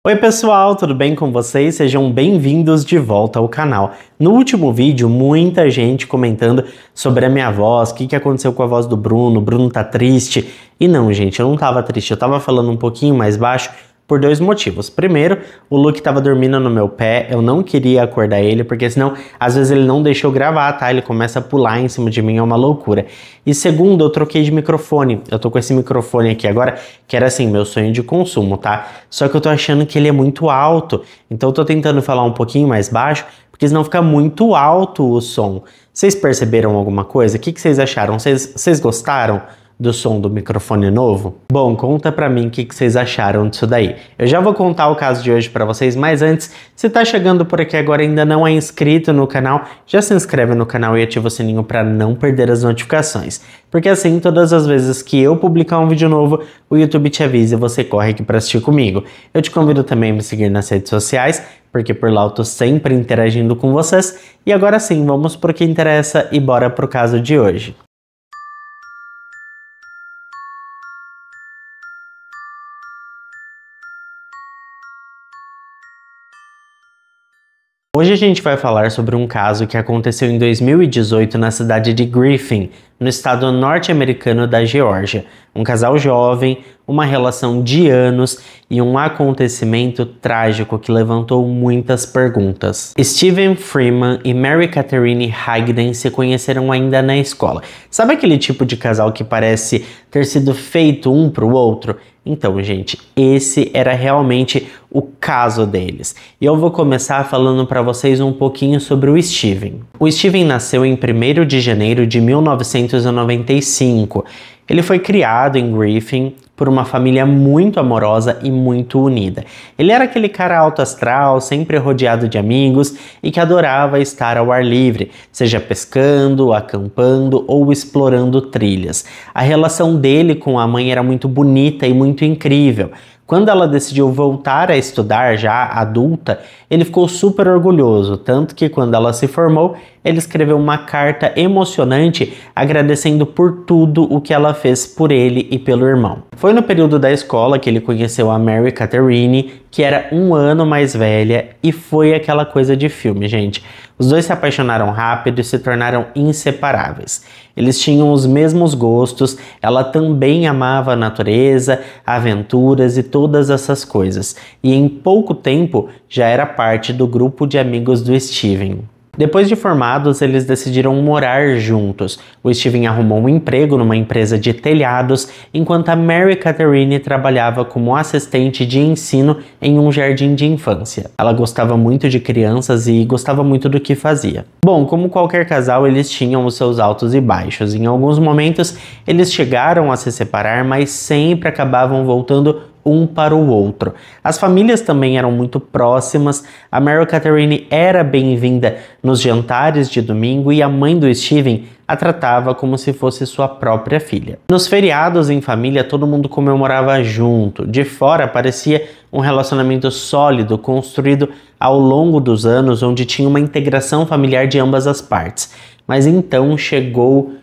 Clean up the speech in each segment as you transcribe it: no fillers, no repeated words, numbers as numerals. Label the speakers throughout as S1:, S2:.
S1: Oi pessoal, tudo bem com vocês? Sejam bem-vindos de volta ao canal. No último vídeo, muita gente comentando sobre a minha voz, o que aconteceu com a voz do Bruno, o Bruno tá triste. E não, gente, eu não tava triste, eu tava falando um pouquinho mais baixo por dois motivos. Primeiro, o Luke tava dormindo no meu pé, eu não queria acordar ele, porque senão, às vezes ele não deixa eu gravar, tá? Ele começa a pular em cima de mim, é uma loucura. E segundo, eu troquei de microfone, eu tô com esse microfone aqui agora, que era assim, meu sonho de consumo, tá? Só que eu tô achando que ele é muito alto, então eu tô tentando falar um pouquinho mais baixo, porque senão fica muito alto o som. Vocês perceberam alguma coisa? O que vocês acharam? Vocês gostaram do som do microfone novo? Bom, conta pra mim o que vocês acharam disso daí. Eu já vou contar o caso de hoje pra vocês, mas antes, se tá chegando por aqui agora e ainda não é inscrito no canal, já se inscreve no canal e ativa o sininho pra não perder as notificações. Porque assim, todas as vezes que eu publicar um vídeo novo, o YouTube te avisa e você corre aqui pra assistir comigo. Eu te convido também a me seguir nas redes sociais, porque por lá eu tô sempre interagindo com vocês. E agora sim, vamos pro que interessa e bora pro caso de hoje. Hoje a gente vai falar sobre um caso que aconteceu em 2018 na cidade de Griffin, no estado norte-americano da Geórgia. Um casal jovem, uma relação de anos e um acontecimento trágico que levantou muitas perguntas. Steven Freeman e Mary Catherine Hagden se conheceram ainda na escola. Sabe aquele tipo de casal que parece ter sido feito um para o outro? Então, gente, esse era realmente o caso deles. E eu vou começar falando para vocês um pouquinho sobre o Steven. O Steven nasceu em 1º de janeiro de 1995. Ele foi criado em Griffin por uma família muito amorosa e muito unida. Ele era aquele cara alto astral, sempre rodeado de amigos e que adorava estar ao ar livre, seja pescando, acampando ou explorando trilhas. A relação dele com a mãe era muito bonita e muito incrível. Quando ela decidiu voltar a estudar, já adulta, ele ficou super orgulhoso, tanto que quando ela se formou, ele escreveu uma carta emocionante agradecendo por tudo o que ela fez por ele e pelo irmão. Foi no período da escola que ele conheceu a Mary Catherine, que era um ano mais velha, e foi aquela coisa de filme, gente. Os dois se apaixonaram rápido e se tornaram inseparáveis. Eles tinham os mesmos gostos, ela também amava a natureza, aventuras e todas essas coisas. E em pouco tempo já era parte do grupo de amigos do Steven. Depois de formados, eles decidiram morar juntos. O Steven arrumou um emprego numa empresa de telhados, enquanto a Mary Catherine trabalhava como assistente de ensino em um jardim de infância. Ela gostava muito de crianças e gostava muito do que fazia. Bom, como qualquer casal, eles tinham os seus altos e baixos. Em alguns momentos, eles chegaram a se separar, mas sempre acabavam voltando um para o outro. As famílias também eram muito próximas, a Mary Catherine era bem-vinda nos jantares de domingo e a mãe do Steven a tratava como se fosse sua própria filha. Nos feriados em família, todo mundo comemorava junto. De fora parecia um relacionamento sólido, construído ao longo dos anos, onde tinha uma integração familiar de ambas as partes. Mas então chegou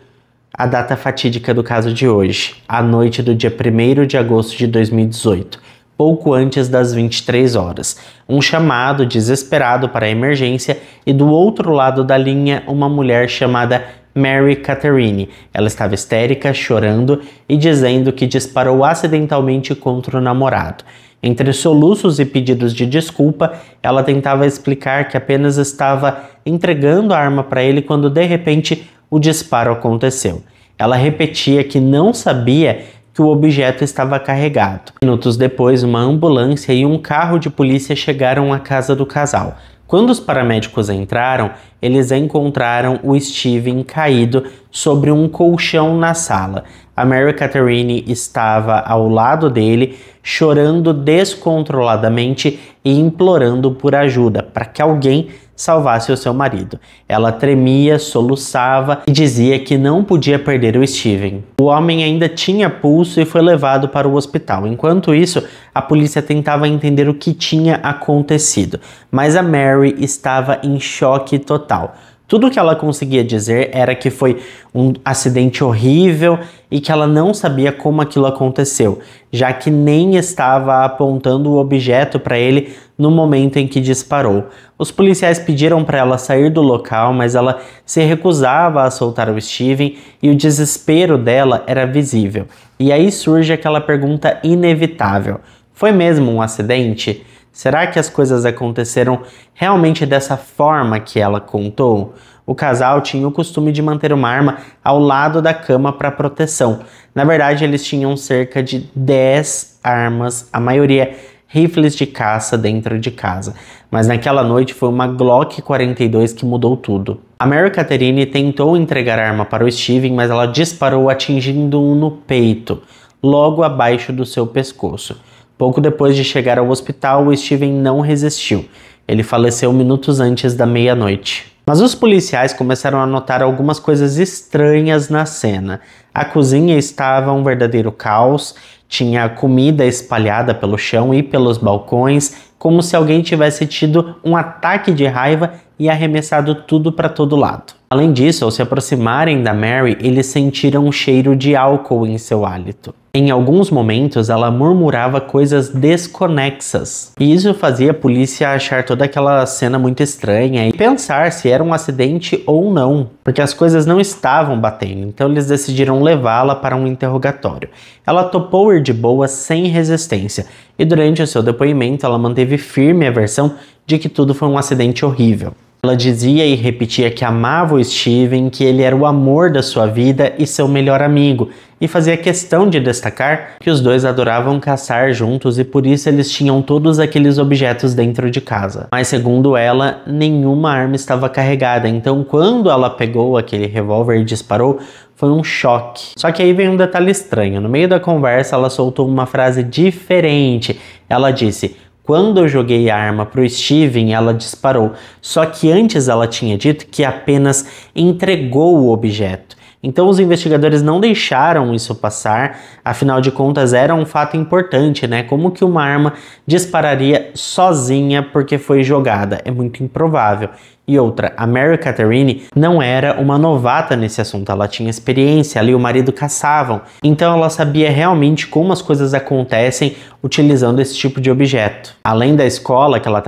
S1: a data fatídica do caso de hoje, a noite do dia 1º de agosto de 2018, pouco antes das 23 horas. Um chamado desesperado para a emergência e do outro lado da linha uma mulher chamada Mary Catherine. Ela estava histérica, chorando e dizendo que disparou acidentalmente contra o namorado. Entre soluços e pedidos de desculpa, ela tentava explicar que apenas estava entregando a arma para ele quando de repente o disparo aconteceu. Ela repetia que não sabia que o objeto estava carregado. Minutos depois, uma ambulância e um carro de polícia chegaram à casa do casal. Quando os paramédicos entraram, eles encontraram o Steven caído sobre um colchão na sala. A Mary Catherine estava ao lado dele, chorando descontroladamente e implorando por ajuda, para que alguém salvasse o seu marido. Ela tremia, soluçava e dizia que não podia perder o Steven. O homem ainda tinha pulso e foi levado para o hospital. Enquanto isso, a polícia tentava entender o que tinha acontecido, mas a Mary estava em choque total. Tudo que ela conseguia dizer era que foi um acidente horrível e que ela não sabia como aquilo aconteceu, já que nem estava apontando o objeto para ele no momento em que disparou. Os policiais pediram para ela sair do local, mas ela se recusava a soltar o Steven e o desespero dela era visível. E aí surge aquela pergunta inevitável: foi mesmo um acidente? Será que as coisas aconteceram realmente dessa forma que ela contou? O casal tinha o costume de manter uma arma ao lado da cama para proteção. Na verdade, eles tinham cerca de 10 armas, a maioria rifles de caça dentro de casa. Mas naquela noite foi uma Glock 42 que mudou tudo. A Mary Catherine tentou entregar a arma para o Steven, mas ela disparou atingindo-o no peito, logo abaixo do seu pescoço. Pouco depois de chegar ao hospital, o Steven não resistiu. Ele faleceu minutos antes da meia-noite. Mas os policiais começaram a notar algumas coisas estranhas na cena. A cozinha estava um verdadeiro caos, tinha comida espalhada pelo chão e pelos balcões, como se alguém tivesse tido um ataque de raiva e arremessado tudo para todo lado. Além disso, ao se aproximarem da Mary, eles sentiram um cheiro de álcool em seu hálito. Em alguns momentos, ela murmurava coisas desconexas. E isso fazia a polícia achar toda aquela cena muito estranha e pensar se era um acidente ou não, porque as coisas não estavam batendo, então eles decidiram levá-la para um interrogatório. Ela topou ir de boa sem resistência, e durante o seu depoimento ela manteve firme a versão de que tudo foi um acidente horrível. Ela dizia e repetia que amava o Steven, que ele era o amor da sua vida e seu melhor amigo, e fazia questão de destacar que os dois adoravam caçar juntos e por isso eles tinham todos aqueles objetos dentro de casa. Mas segundo ela, nenhuma arma estava carregada, então quando ela pegou aquele revólver e disparou, foi um choque. Só que aí vem um detalhe estranho. No meio da conversa, ela soltou uma frase diferente. Ela disse: quando eu joguei a arma pro Steven, ela disparou. Só que antes ela tinha dito que apenas entregou o objeto. Então os investigadores não deixaram isso passar, afinal de contas era um fato importante, né? Como que uma arma dispararia sozinha porque foi jogada? É muito improvável. E outra, a Mary Catherine não era uma novata nesse assunto, ela tinha experiência, ela e o marido caçavam, então ela sabia realmente como as coisas acontecem utilizando esse tipo de objeto. Além da escola que ela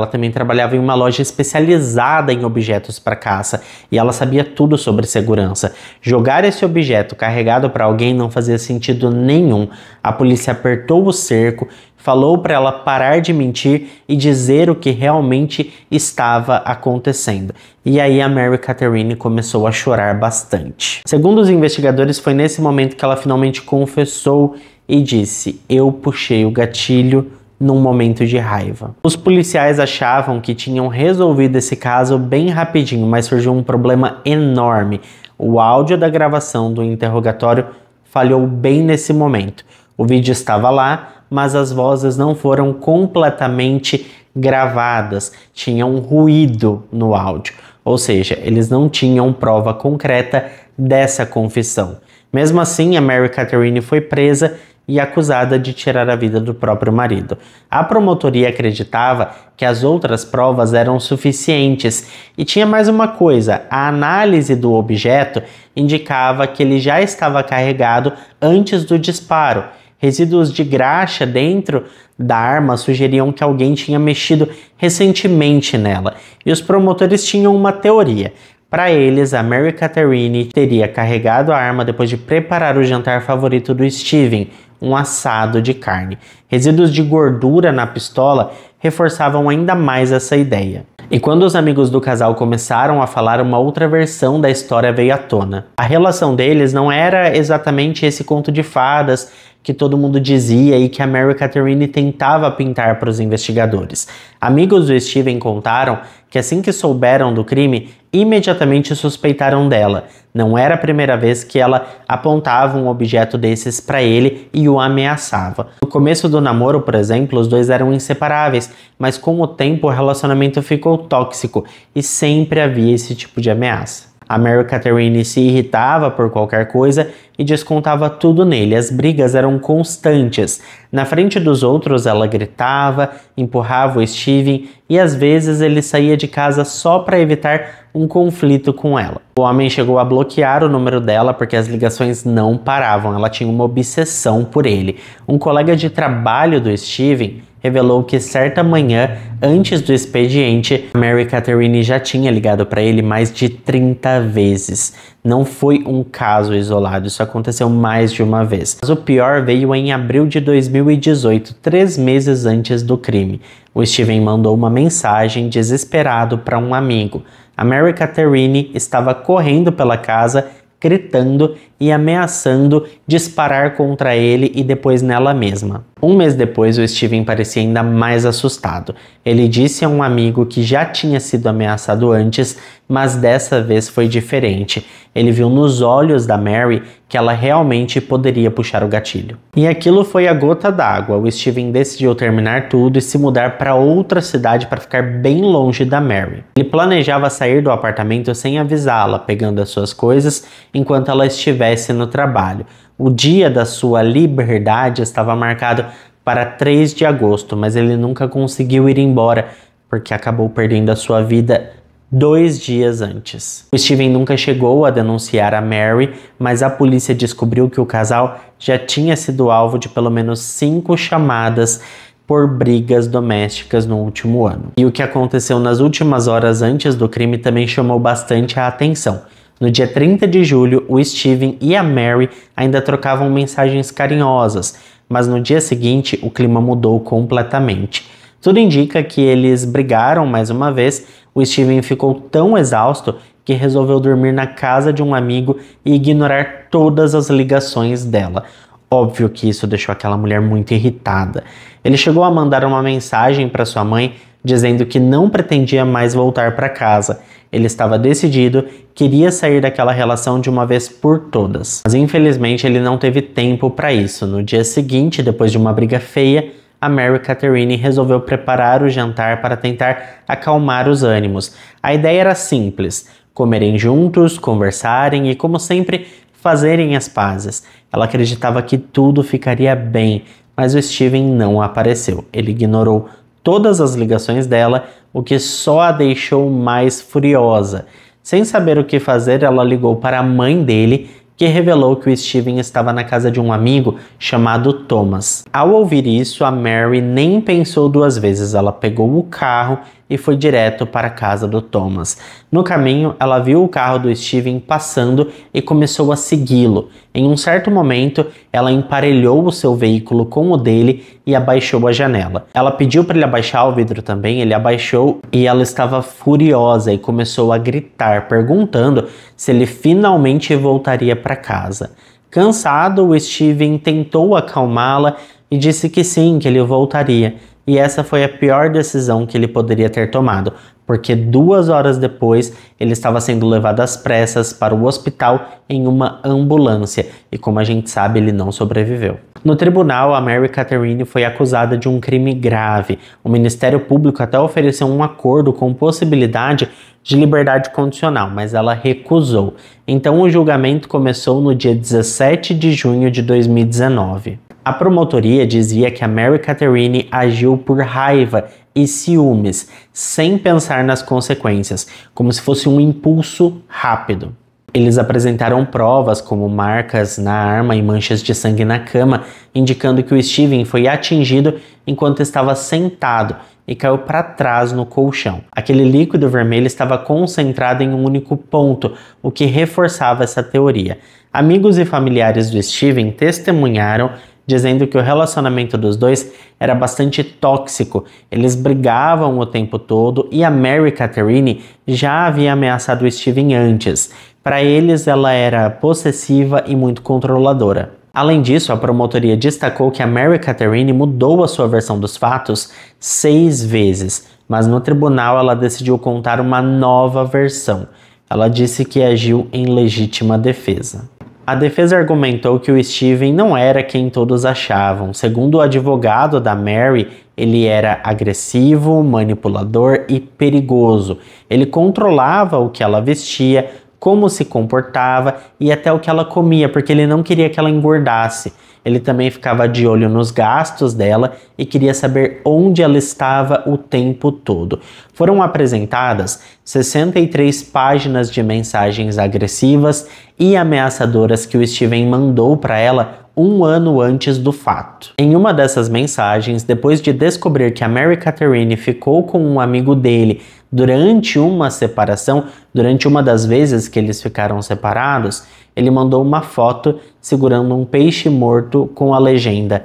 S1: também trabalhava em uma loja especializada em objetos para caça, e ela sabia tudo sobre segurança. Jogar esse objeto carregado para alguém não fazia sentido nenhum. A polícia apertou o cerco, falou para ela parar de mentir e dizer o que realmente estava acontecendo. E aí a Mary Catherine começou a chorar bastante. Segundo os investigadores, foi nesse momento que ela finalmente confessou e disse: eu puxei o gatilho num momento de raiva. Os policiais achavam que tinham resolvido esse caso bem rapidinho, mas surgiu um problema enorme. O áudio da gravação do interrogatório falhou bem nesse momento. O vídeo estava lá, mas as vozes não foram completamente gravadas, tinha um ruído no áudio, ou seja, eles não tinham prova concreta dessa confissão. Mesmo assim, a Mary Catherine foi presa e acusada de tirar a vida do próprio marido. A promotoria acreditava que as outras provas eram suficientes e tinha mais uma coisa: a análise do objeto indicava que ele já estava carregado antes do disparo. Resíduos de graxa dentro da arma sugeriam que alguém tinha mexido recentemente nela, e os promotores tinham uma teoria. Para eles, a Mary Catherine teria carregado a arma depois de preparar o jantar favorito do Steven, um assado de carne. Resíduos de gordura na pistola reforçavam ainda mais essa ideia. E quando os amigos do casal começaram a falar, uma outra versão da história veio à tona. A relação deles não era exatamente esse conto de fadas que todo mundo dizia e que a Mary Catherine tentava pintar para os investigadores. Amigos do Steven contaram que assim que souberam do crime, imediatamente suspeitaram dela. Não era a primeira vez que ela apontava um objeto desses para ele e o ameaçava. No começo do namoro, por exemplo, os dois eram inseparáveis, mas com o tempo o relacionamento ficou tóxico e sempre havia esse tipo de ameaça. A Mary Catherine se irritava por qualquer coisa e descontava tudo nele. As brigas eram constantes. Na frente dos outros, ela gritava, empurrava o Steven e às vezes ele saía de casa só para evitar um conflito com ela. O homem chegou a bloquear o número dela porque as ligações não paravam. Ela tinha uma obsessão por ele. Um colega de trabalho do Steven revelou que certa manhã, antes do expediente, Mary Catherine já tinha ligado para ele mais de 30 vezes. Não foi um caso isolado, isso aconteceu mais de uma vez. Mas o pior veio em abril de 2018, 3 meses antes do crime. O Steven mandou uma mensagem desesperado para um amigo. A Mary Catherine estava correndo pela casa, gritando e ameaçando disparar contra ele e depois nela mesma. Um mês depois, o Steven parecia ainda mais assustado. Ele disse a um amigo que já tinha sido ameaçado antes, mas dessa vez foi diferente. Ele viu nos olhos da Mary que ela realmente poderia puxar o gatilho. E aquilo foi a gota d'água. O Steven decidiu terminar tudo e se mudar para outra cidade para ficar bem longe da Mary. Ele planejava sair do apartamento sem avisá-la, pegando as suas coisas enquanto ela estivesse no trabalho. O dia da sua liberdade estava marcado para 3 de agosto, mas ele nunca conseguiu ir embora porque acabou perdendo a sua vida 2 dias antes. O Steven nunca chegou a denunciar a Mary, mas a polícia descobriu que o casal já tinha sido alvo de pelo menos 5 chamadas por brigas domésticas no último ano. E o que aconteceu nas últimas horas antes do crime também chamou bastante a atenção. No dia 30 de julho, o Steven e a Mary ainda trocavam mensagens carinhosas, mas no dia seguinte o clima mudou completamente. Tudo indica que eles brigaram mais uma vez. O Steven ficou tão exausto que resolveu dormir na casa de um amigo e ignorar todas as ligações dela. Óbvio que isso deixou aquela mulher muito irritada. Ele chegou a mandar uma mensagem para sua mãe dizendo que não pretendia mais voltar para casa. Ele estava decidido, queria sair daquela relação de uma vez por todas. Mas infelizmente ele não teve tempo para isso. No dia seguinte, depois de uma briga feia, a Mary Catherine resolveu preparar o jantar para tentar acalmar os ânimos. A ideia era simples: comerem juntos, conversarem e, como sempre, fazerem as pazes. Ela acreditava que tudo ficaria bem, mas o Steven não apareceu. Ele ignorou todas as ligações dela, o que só a deixou mais furiosa. Sem saber o que fazer, ela ligou para a mãe dele, que revelou que o Steven estava na casa de um amigo chamado Thomas. Ao ouvir isso, a Mary nem pensou 2 vezes. Ela pegou o carro e foi direto para a casa do Thomas. No caminho, ela viu o carro do Steven passando e começou a segui-lo. Em um certo momento, ela emparelhou o seu veículo com o dele e abaixou a janela. Ela pediu para ele abaixar o vidro também, ele abaixou e ela estava furiosa e começou a gritar, perguntando se ele finalmente voltaria para casa. Cansado, o Steven tentou acalmá-la e disse que sim, que ele voltaria. E essa foi a pior decisão que ele poderia ter tomado, porque 2 horas depois ele estava sendo levado às pressas para o hospital em uma ambulância e, como a gente sabe, ele não sobreviveu. No tribunal, a Mary Catherine foi acusada de um crime grave. O Ministério Público até ofereceu um acordo com possibilidade de liberdade condicional, mas ela recusou. Então o julgamento começou no dia 17 de junho de 2019. A promotoria dizia que a Mary Catherine agiu por raiva e ciúmes, sem pensar nas consequências, como se fosse um impulso rápido. Eles apresentaram provas como marcas na arma e manchas de sangue na cama, indicando que o Steven foi atingido enquanto estava sentado e caiu para trás no colchão. Aquele líquido vermelho estava concentrado em um único ponto, o que reforçava essa teoria. Amigos e familiares do Steven testemunharam, dizendo que o relacionamento dos dois era bastante tóxico. Eles brigavam o tempo todo e a Mary Catherine já havia ameaçado o Steven antes. Para eles, ela era possessiva e muito controladora. Além disso, a promotoria destacou que a Mary Catherine mudou a sua versão dos fatos 6 vezes, mas no tribunal ela decidiu contar uma nova versão. Ela disse que agiu em legítima defesa. A defesa argumentou que o Steven não era quem todos achavam. Segundo o advogado da Mary, ele era agressivo, manipulador e perigoso. Ele controlava o que ela vestia, como se comportava e até o que ela comia, porque ele não queria que ela engordasse. Ele também ficava de olho nos gastos dela e queria saber onde ela estava o tempo todo. Foram apresentadas 63 páginas de mensagens agressivas e ameaçadoras que o Steven mandou para ela um ano antes do fato. Em uma dessas mensagens, depois de descobrir que a Mary Catherine ficou com um amigo dele durante uma separação, durante uma das vezes que eles ficaram separados, ele mandou uma foto segurando um peixe morto com a legenda: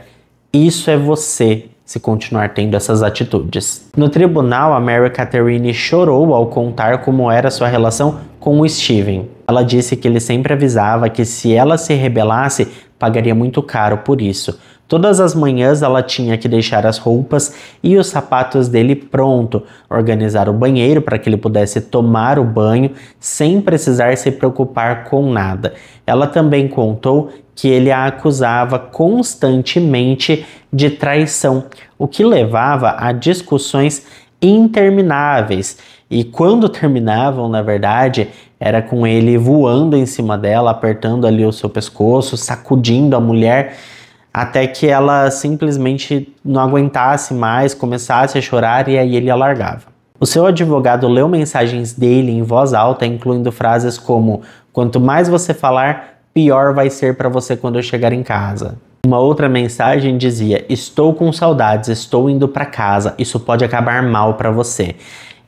S1: "Isso é você, se continuar tendo essas atitudes." No tribunal, a Mary Catherine chorou ao contar como era sua relação com o Steven. Ela disse que ele sempre avisava que se ela se rebelasse, pagaria muito caro por isso. Todas as manhãs ela tinha que deixar as roupas e os sapatos dele pronto, organizar o banheiro para que ele pudesse tomar o banho sem precisar se preocupar com nada. Ela também contou que ele a acusava constantemente de traição, o que levava a discussões intermináveis. E quando terminavam, na verdade, era com ele voando em cima dela, apertando ali o seu pescoço, sacudindo a mulher, até que ela simplesmente não aguentasse mais, começasse a chorar e aí ele a largava. O seu advogado leu mensagens dele em voz alta, incluindo frases como: "Quanto mais você falar, pior vai ser para você quando eu chegar em casa." Uma outra mensagem dizia: "Estou com saudades, estou indo para casa, isso pode acabar mal para você."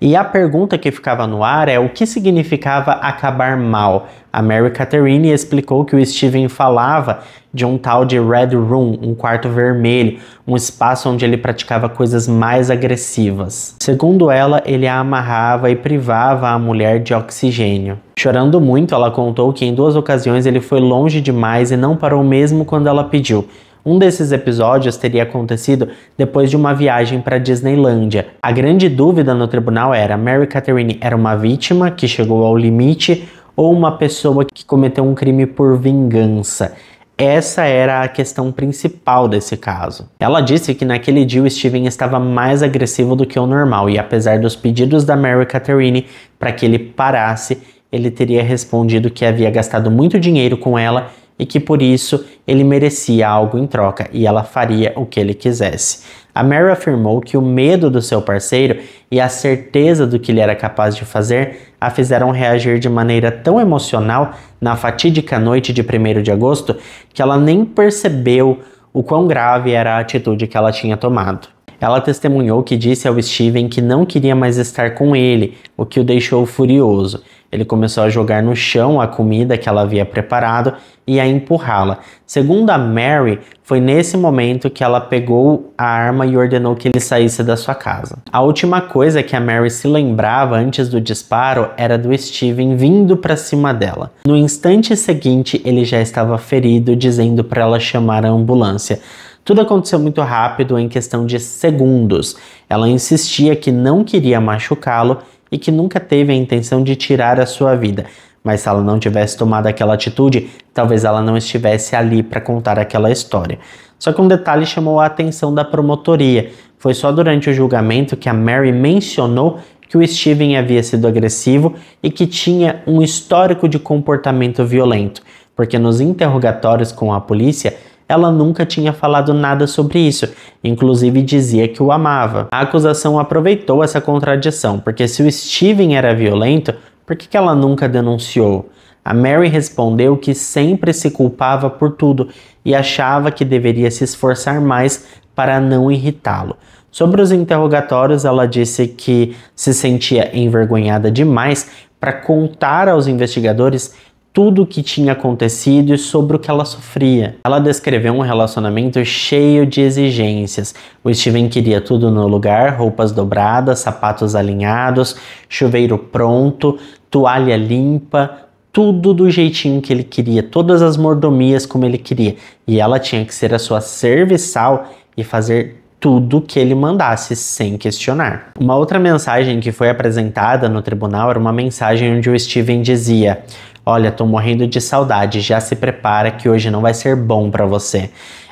S1: E a pergunta que ficava no ar é: o que significava acabar mal? A Mary Catherine explicou que o Steven falava de um tal de Red Room, um quarto vermelho, um espaço onde ele praticava coisas mais agressivas. Segundo ela, ele a amarrava e privava a mulher de oxigênio. Chorando muito, ela contou que em 2 ocasiões ele foi longe demais e não parou mesmo quando ela pediu. Um desses episódios teria acontecido depois de uma viagem para Disneylândia. A grande dúvida no tribunal era: Mary Catherine era uma vítima que chegou ao limite ou uma pessoa que cometeu um crime por vingança? Essa era a questão principal desse caso. Ela disse que naquele dia o Steven estava mais agressivo do que o normal e, apesar dos pedidos da Mary Catherine para que ele parasse, ele teria respondido que havia gastado muito dinheiro com ela e que por isso ele merecia algo em troca e ela faria o que ele quisesse. A Mary afirmou que o medo do seu parceiro e a certeza do que ele era capaz de fazer a fizeram reagir de maneira tão emocional na fatídica noite de 1º de agosto que ela nem percebeu o quão grave era a atitude que ela tinha tomado. Ela testemunhou que disse ao Steven que não queria mais estar com ele, o que o deixou furioso. Ele começou a jogar no chão a comida que ela havia preparado e a empurrá-la. Segundo a Mary, foi nesse momento que ela pegou a arma e ordenou que ele saísse da sua casa. A última coisa que a Mary se lembrava antes do disparo era do Steven vindo para cima dela. No instante seguinte, ele já estava ferido, dizendo para ela chamar a ambulância. Tudo aconteceu muito rápido, em questão de segundos. Ela insistia que não queria machucá-lo e que nunca teve a intenção de tirar a sua vida. Mas se ela não tivesse tomado aquela atitude, talvez ela não estivesse ali para contar aquela história. Só que um detalhe chamou a atenção da promotoria. Foi só durante o julgamento que a Mary mencionou que o Steven havia sido agressivo e que tinha um histórico de comportamento violento, porque nos interrogatórios com a polícia, ela nunca tinha falado nada sobre isso, inclusive dizia que o amava. A acusação aproveitou essa contradição, porque se o Steven era violento, por que ela nunca denunciou? A Mary respondeu que sempre se culpava por tudo e achava que deveria se esforçar mais para não irritá-lo. Sobre os interrogatórios, ela disse que se sentia envergonhada demais para contar aos investigadores tudo o que tinha acontecido e sobre o que ela sofria. Ela descreveu um relacionamento cheio de exigências. O Steven queria tudo no lugar, roupas dobradas, sapatos alinhados, chuveiro pronto, toalha limpa, tudo do jeitinho que ele queria, todas as mordomias como ele queria. E ela tinha que ser a sua serviçal e fazer tudo que ele mandasse, sem questionar. Uma outra mensagem que foi apresentada no tribunal era uma mensagem onde o Steven dizia: "Olha, tô morrendo de saudade, já se prepara que hoje não vai ser bom pra você."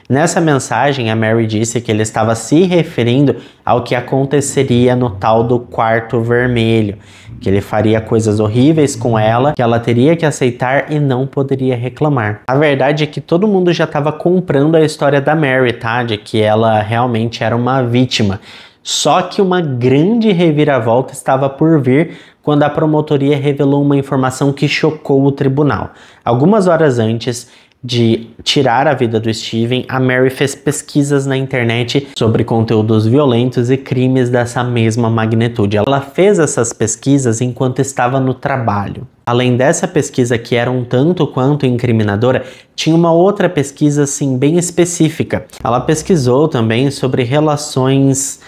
S1: Nessa mensagem, a Mary disse que ele estava se referindo ao que aconteceria no tal do quarto vermelho, que ele faria coisas horríveis com ela, que ela teria que aceitar e não poderia reclamar. A verdade é que todo mundo já estava comprando a história da Mary, tá? De que ela realmente era uma vítima. Só que uma grande reviravolta estava por vir quando a promotoria revelou uma informação que chocou o tribunal. Algumas horas antes de tirar a vida do Steven, a Mary fez pesquisas na internet sobre conteúdos violentos e crimes dessa mesma magnitude. Ela fez essas pesquisas enquanto estava no trabalho. Além dessa pesquisa, que era um tanto quanto incriminadora, tinha uma outra pesquisa assim bem específica. Ela pesquisou também sobre relações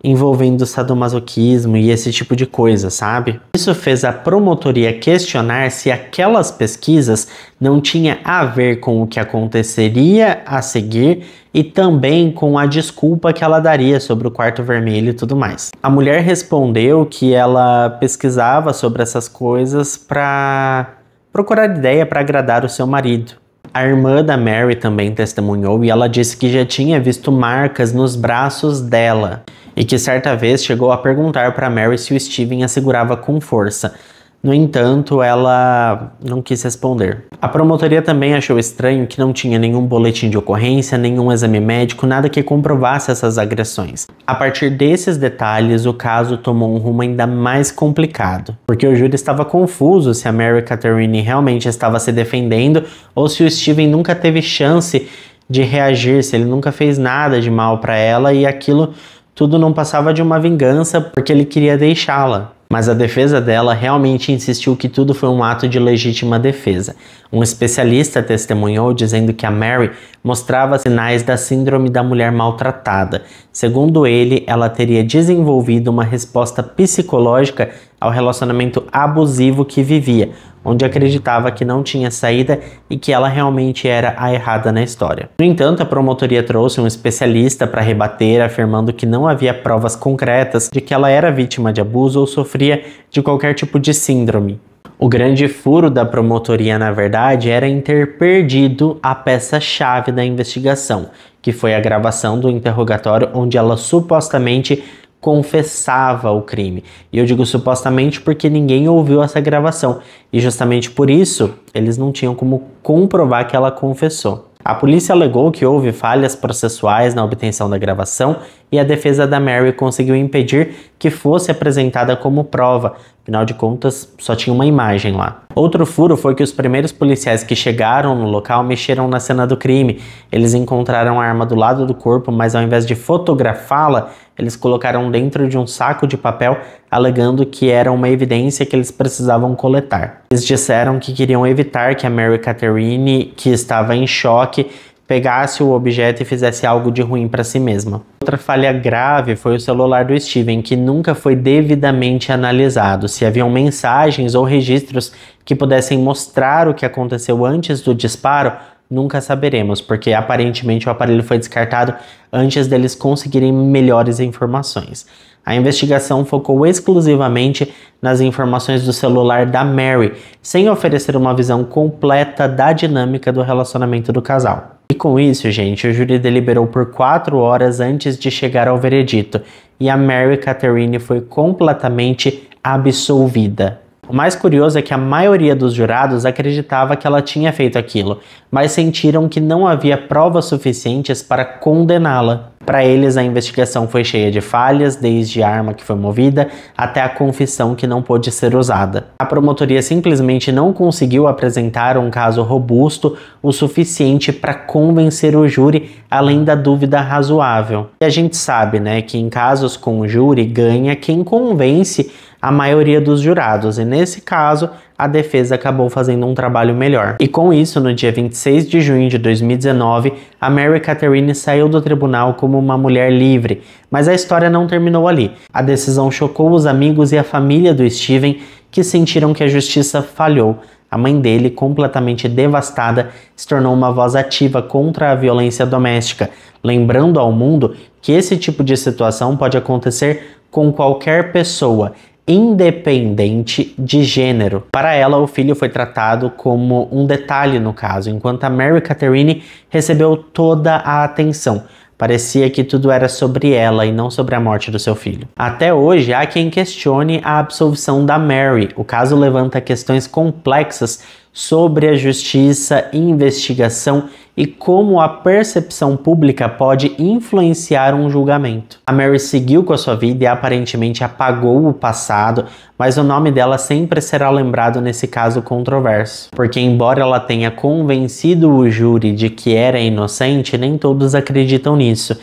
S1: envolvendo sadomasoquismo e esse tipo de coisa, sabe? Isso fez a promotoria questionar se aquelas pesquisas não tinham a ver com o que aconteceria a seguir e também com a desculpa que ela daria sobre o quarto vermelho e tudo mais. A mulher respondeu que ela pesquisava sobre essas coisas para procurar ideia para agradar o seu marido. A irmã da Mary também testemunhou e ela disse que já tinha visto marcas nos braços dela e que certa vez chegou a perguntar para Mary se o Steven a segurava com força. No entanto, ela não quis responder. A promotoria também achou estranho que não tinha nenhum boletim de ocorrência, nenhum exame médico, nada que comprovasse essas agressões. A partir desses detalhes, o caso tomou um rumo ainda mais complicado, porque o júri estava confuso se a Mary Catherine realmente estava se defendendo ou se o Steven nunca teve chance de reagir, se ele nunca fez nada de mal para ela e aquilo tudo não passava de uma vingança porque ele queria deixá-la. Mas a defesa dela realmente insistiu que tudo foi um ato de legítima defesa. Um especialista testemunhou dizendo que a Mary mostrava sinais da síndrome da mulher maltratada. Segundo ele, ela teria desenvolvido uma resposta psicológica ao relacionamento abusivo que vivia, onde acreditava que não tinha saída e que ela realmente era a errada na história. No entanto, a promotoria trouxe um especialista para rebater, afirmando que não havia provas concretas de que ela era vítima de abuso ou sofria de qualquer tipo de síndrome. O grande furo da promotoria, na verdade, era em ter perdido a peça-chave da investigação, que foi a gravação do interrogatório onde ela supostamente confessava o crime. E eu digo supostamente porque ninguém ouviu essa gravação. E justamente por isso, eles não tinham como comprovar que ela confessou. A polícia alegou que houve falhas processuais na obtenção da gravação e a defesa da Mary conseguiu impedir que fosse apresentada como prova. Afinal de contas, só tinha uma imagem lá. Outro furo foi que os primeiros policiais que chegaram no local mexeram na cena do crime. Eles encontraram a arma do lado do corpo, mas ao invés de fotografá-la, eles colocaram dentro de um saco de papel, alegando que era uma evidência que eles precisavam coletar. Eles disseram que queriam evitar que a Mary Catherine, que estava em choque, pegasse o objeto e fizesse algo de ruim para si mesma. Outra falha grave foi o celular do Steven, que nunca foi devidamente analisado. Se haviam mensagens ou registros que pudessem mostrar o que aconteceu antes do disparo, nunca saberemos, porque aparentemente o aparelho foi descartado antes deles conseguirem melhores informações. A investigação focou exclusivamente nas informações do celular da Mary, sem oferecer uma visão completa da dinâmica do relacionamento do casal. E com isso, gente, o júri deliberou por 4 horas antes de chegar ao veredito, e a Mary Catherine foi completamente absolvida. O mais curioso é que a maioria dos jurados acreditava que ela tinha feito aquilo, mas sentiram que não havia provas suficientes para condená-la. Para eles, a investigação foi cheia de falhas, desde a arma que foi movida até a confissão que não pôde ser usada. A promotoria simplesmente não conseguiu apresentar um caso robusto o suficiente para convencer o júri, além da dúvida razoável. E a gente sabe, né, que em casos com o júri ganha quem convence a maioria dos jurados, e nesse caso a defesa acabou fazendo um trabalho melhor. E com isso, no dia 26 de junho de 2019, a Mary Catherine saiu do tribunal como uma mulher livre, mas a história não terminou ali. A decisão chocou os amigos e a família do Steven, que sentiram que a justiça falhou. A mãe dele, completamente devastada, se tornou uma voz ativa contra a violência doméstica, lembrando ao mundo que esse tipo de situação pode acontecer com qualquer pessoa. independente de gênero. Para ela, o filho foi tratado como um detalhe no caso, enquanto a Mary Catherine recebeu toda a atenção. Parecia que tudo era sobre ela e não sobre a morte do seu filho. Até hoje, há quem questione a absolvição da Mary. O caso levanta questões complexas sobre a justiça, investigação e como a percepção pública pode influenciar um julgamento. A Mary seguiu com a sua vida e aparentemente apagou o passado, mas o nome dela sempre será lembrado nesse caso controverso, porque embora ela tenha convencido o júri de que era inocente, nem todos acreditam nisso.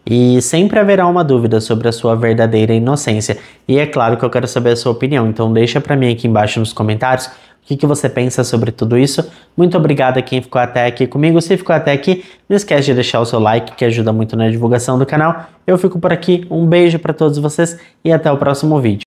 S1: E sempre haverá uma dúvida sobre a sua verdadeira inocência. E é claro que eu quero saber a sua opinião, então deixa pra mim aqui embaixo nos comentários o que você pensa sobre tudo isso. Muito obrigado a quem ficou até aqui comigo. Se ficou até aqui, não esquece de deixar o seu like, que ajuda muito na divulgação do canal. Eu fico por aqui, um beijo pra todos vocês e até o próximo vídeo.